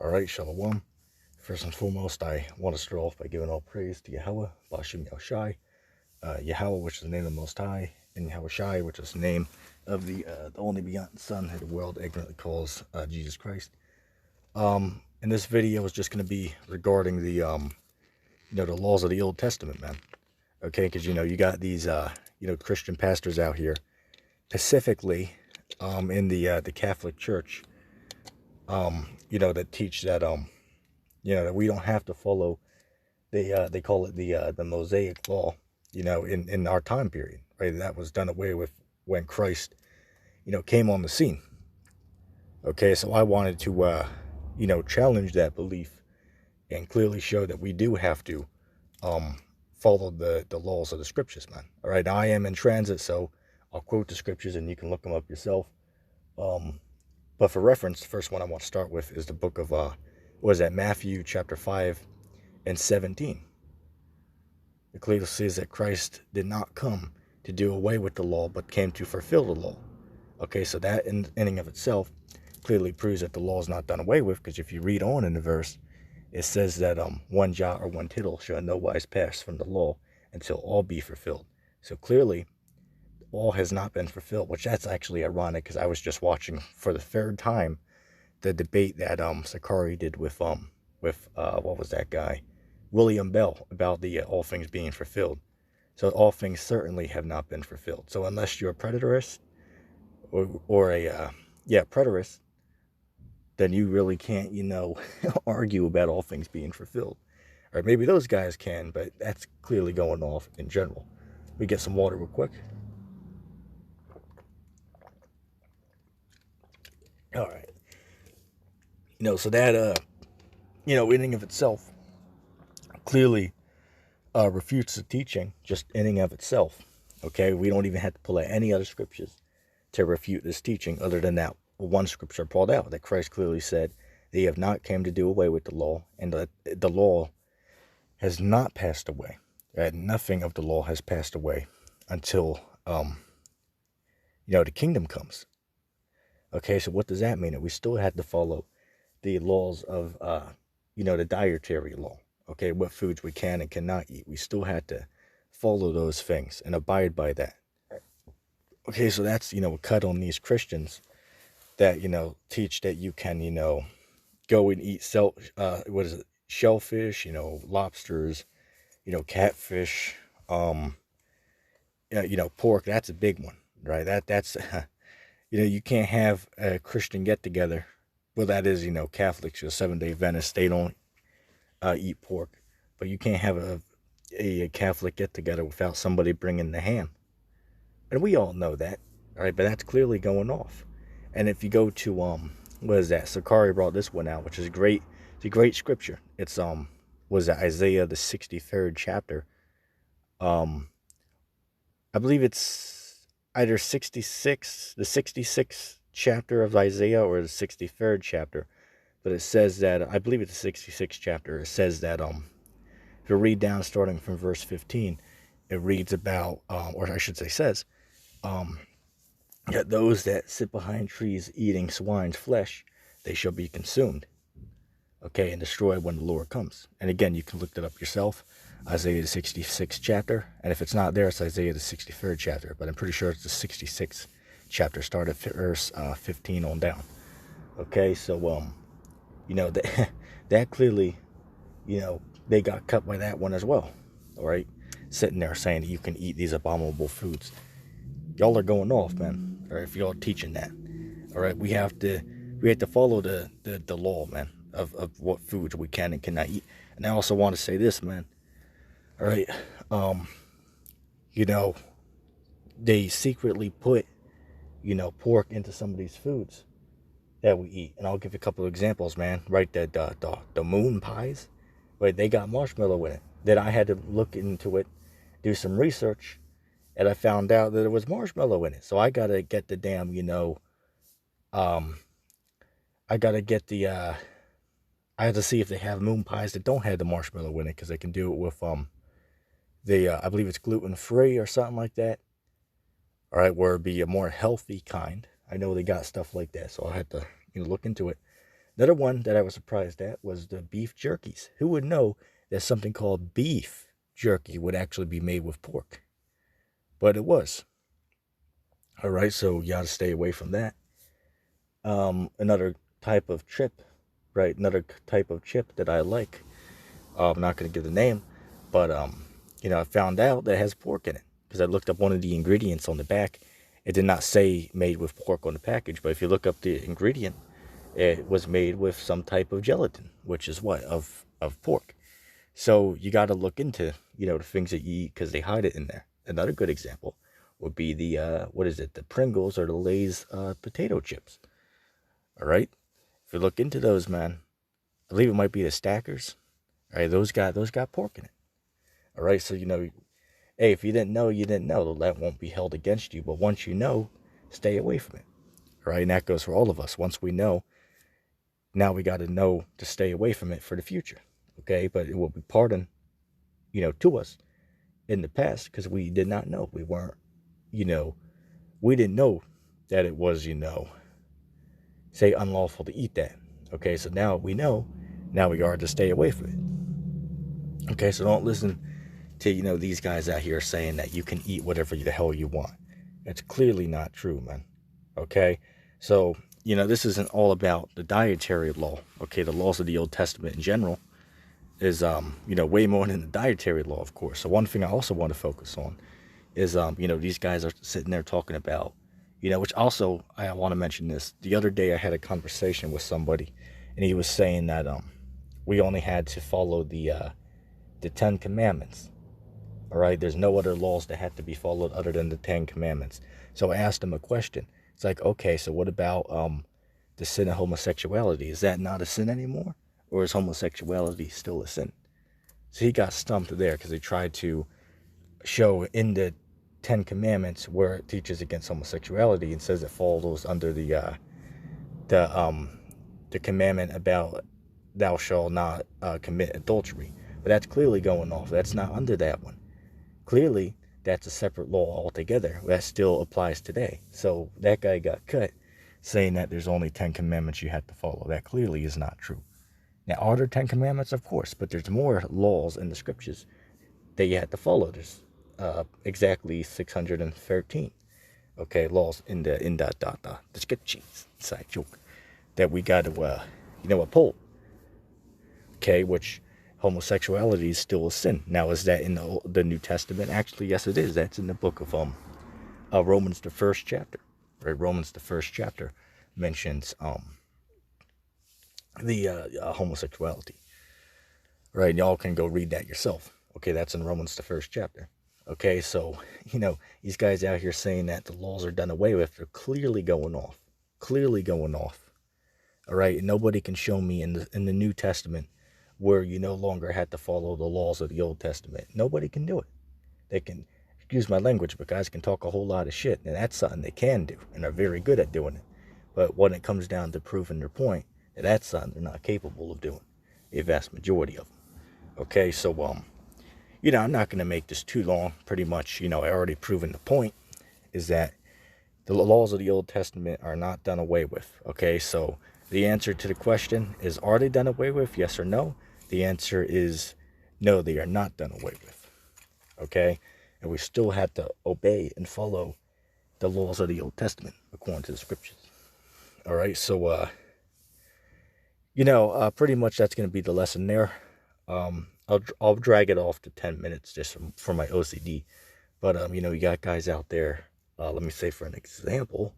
All right, Shalom. First and foremost, I want to start off by giving all praise to Yahweh, Bashim Yahushai, Yahweh, which is the name of the Most High, and Yahushai, which is the name of the only begotten Son who the world ignorantly calls Jesus Christ. And this video is just going to be regarding the the laws of the Old Testament, man. Okay, because you got these Christian pastors out here, specifically in the Catholic Church, that teach that that we don't have to follow they call it the Mosaic law, in our time period, right? That was done away with when Christ, came on the scene. Okay, so I wanted to challenge that belief and clearly show that we do have to follow the laws of the scriptures, man. All right, now I am in transit, so I'll quote the scriptures and you can look them up yourself. But for reference, the first one I want to start with is the book of Matthew chapter 5 and 17. It clearly says that Christ did not come to do away with the law, but came to fulfill the law. Okay, so that in and of itself clearly proves that the law is not done away with, because if you read on in the verse, it says that one jot or one tittle shall in no wise pass from the law until all be fulfilled. So clearly, all has not been fulfilled, which that's actually ironic, because I was just watching for the third time the debate that Sakari did with what was that guy? William Bell, about the all things being fulfilled. So all things certainly have not been fulfilled. So unless you're a preterist or a preterist, then you really can't, argue about all things being fulfilled. Or maybe those guys can, but that's clearly going off in general. We get some water real quick. All right. So that, in of itself clearly refutes the teaching, just in of itself. Okay, we don't even have to pull out any other scriptures to refute this teaching, other than that one scripture pulled out that Christ clearly said they have not came to do away with the law, and the law has not passed away. Right? Nothing of the law has passed away until the kingdom comes. Okay, so what does that mean? That we still had to follow the laws of the dietary law. Okay, what foods we can and cannot eat. We still had to follow those things and abide by that. Okay, so that's, a cut on these Christians that, teach that you can, go and eat shellfish, lobsters, catfish, pork. That's a big one, right? That's, you can't have a Christian get together. Well, that is, Catholics, Seventh-day Adventists, they don't eat pork, but you can't have a Catholic get together without somebody bringing the ham. And we all know that, all right? But that's clearly going off. And if you go to what is that? Sakari brought this one out, which is great. It's a great scripture. It's Isaiah the 63rd chapter. I believe it's either the 66th chapter of Isaiah, or the 63rd chapter. But it says that, I believe it's the 66th chapter. It says that if you read down starting from verse 15, it reads about, or I should say says, that those that sit behind trees eating swine's flesh, they shall be consumed, okay, and destroyed when the Lord comes. And again, you can look that up yourself, Isaiah the 66th chapter, and if it's not there, it's Isaiah the 63rd chapter, but I'm pretty sure it's the 66th chapter, start at verse 15 on down. Okay, so that clearly, they got cut by that one as well. All right, sitting there saying that you can eat these abominable foods. Y'all are going off, man. All right, if y'all teaching that. All right, we have to follow the law, man, of what foods we can and cannot eat. And I also want to say this, man. All right, they secretly put, pork into some of these foods that we eat. And I'll give a couple of examples, man. Right, the moon pies, right? They got marshmallow in it. Then I had to look into it, do some research, and I found out that there was marshmallow in it. So I gotta get the damn, I gotta get the, I have to see if they have moon pies that don't have the marshmallow in it, because they can do it with, I believe it's gluten-free or something like that. All right, where it'd be a more healthy kind. I know they got stuff like that, so I had to, look into it. Another one that I was surprised at was the beef jerkies. Who would know that something called beef jerky would actually be made with pork? But it was. All right, so you got to stay away from that. Another type of chip, right? Another type of chip that I like. I'm not going to give the name, but I found out that it has pork in it because I looked up one of the ingredients on the back. It did not say made with pork on the package, but if you look up the ingredient, it was made with some type of gelatin, which is what of pork. So you got to look into the things that you eat because they hide it in there. Another good example would be the the Pringles or the Lay's potato chips. All right, if you look into those, man, I believe it might be the Stackers. All right, those got pork in it. All right, so hey, if you didn't know, you didn't know. That won't be held against you. But once you know, stay away from it. All right, and that goes for all of us. Once we know, now we got to know to stay away from it for the future. Okay, but it will be pardoned, to us in the past because we did not know. We weren't, we didn't know that it was, say unlawful to eat that. Okay, so now we know. Now we are to stay away from it. Okay, so don't listen to, these guys out here saying that you can eat whatever the hell you want. That's clearly not true, man. Okay, so, this isn't all about the dietary law. Okay, the laws of the Old Testament in general is, way more than the dietary law, of course. So one thing I also want to focus on is, these guys are sitting there talking about, which also, I want to mention this. The other day I had a conversation with somebody, and he was saying that, we only had to follow the 10 Commandments. All right, there's no other laws that had to be followed other than the 10 Commandments. So I asked him a question. It's like, okay, so what about the sin of homosexuality? Is that not a sin anymore? Or is homosexuality still a sin? So he got stumped there because he tried to show in the 10 Commandments where it teaches against homosexuality and says it falls under the commandment about thou shalt not commit adultery. But that's clearly going off. That's not under that one. Clearly, that's a separate law altogether. That still applies today. So that guy got cut saying that there's only 10 commandments you have to follow. That clearly is not true. Now, are there 10 commandments? Of course, but there's more laws in the scriptures that you have to follow. There's exactly 613, okay, laws in the scriptures, side joke, that we got to, uphold, okay, which homosexuality is still a sin. Now, is that in the New Testament? Actually, yes, it is. That's in the book of Romans, the first chapter, right? Romans, the first chapter mentions the homosexuality, right? Y'all can go read that yourself. Okay, that's in Romans, the first chapter. Okay, so, these guys out here saying that the laws are done away with, they're clearly going off. Clearly going off. All right, and nobody can show me in the New Testament where you no longer had to follow the laws of the Old Testament. Nobody can do it. They can, excuse my language, but guys can talk a whole lot of shit, and that's something they can do, and are very good at doing it. But when it comes down to proving their point, that's something they're not capable of doing, a vast majority of them. Okay, so, I'm not going to make this too long. Pretty much, I already proven the point, is that the laws of the Old Testament are not done away with. Okay, so the answer to the question is, are they done away with, yes or no? The answer is no, they are not done away with. Okay, and we still have to obey and follow the laws of the Old Testament according to the scriptures. All right, so pretty much that's going to be the lesson there. I'll drag it off to 10 minutes just for my OCD. But, you got guys out there, let me say for an example,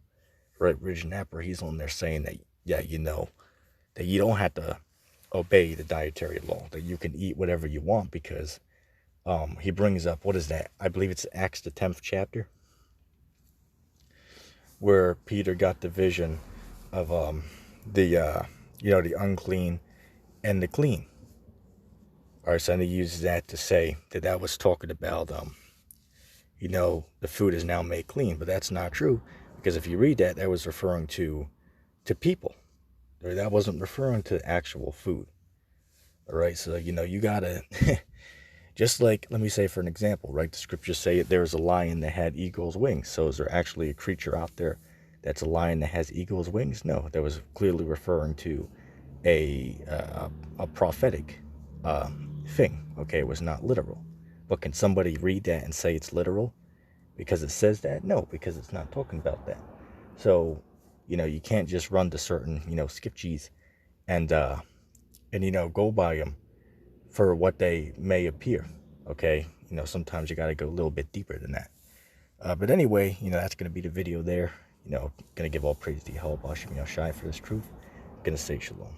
right, Ridge Napper, he's on there saying that, yeah, that you don't have to obey the dietary law, that you can eat whatever you want because he brings up, what is that? I believe it's Acts the 10th chapter, where Peter got the vision of the unclean and the clean. All right, so he uses that to say that was talking about, the food is now made clean. But that's not true, because if you read that, that was referring to people. Or that wasn't referring to actual food. All right, so, you got to, just like, let me say for an example, right? The scriptures say there was a lion that had eagle's wings. So is there actually a creature out there that's a lion that has eagle's wings? No, that was clearly referring to a prophetic thing. Okay, it was not literal. But can somebody read that and say it's literal because it says that? No, because it's not talking about that. So, you can't just run to certain, scriptures and go by them for what they may appear. Okay, sometimes you got to go a little bit deeper than that. But anyway, that's going to be the video there. Going to give all praise to Yahweh Bashem Yahshai for this truth. Going to say shalom.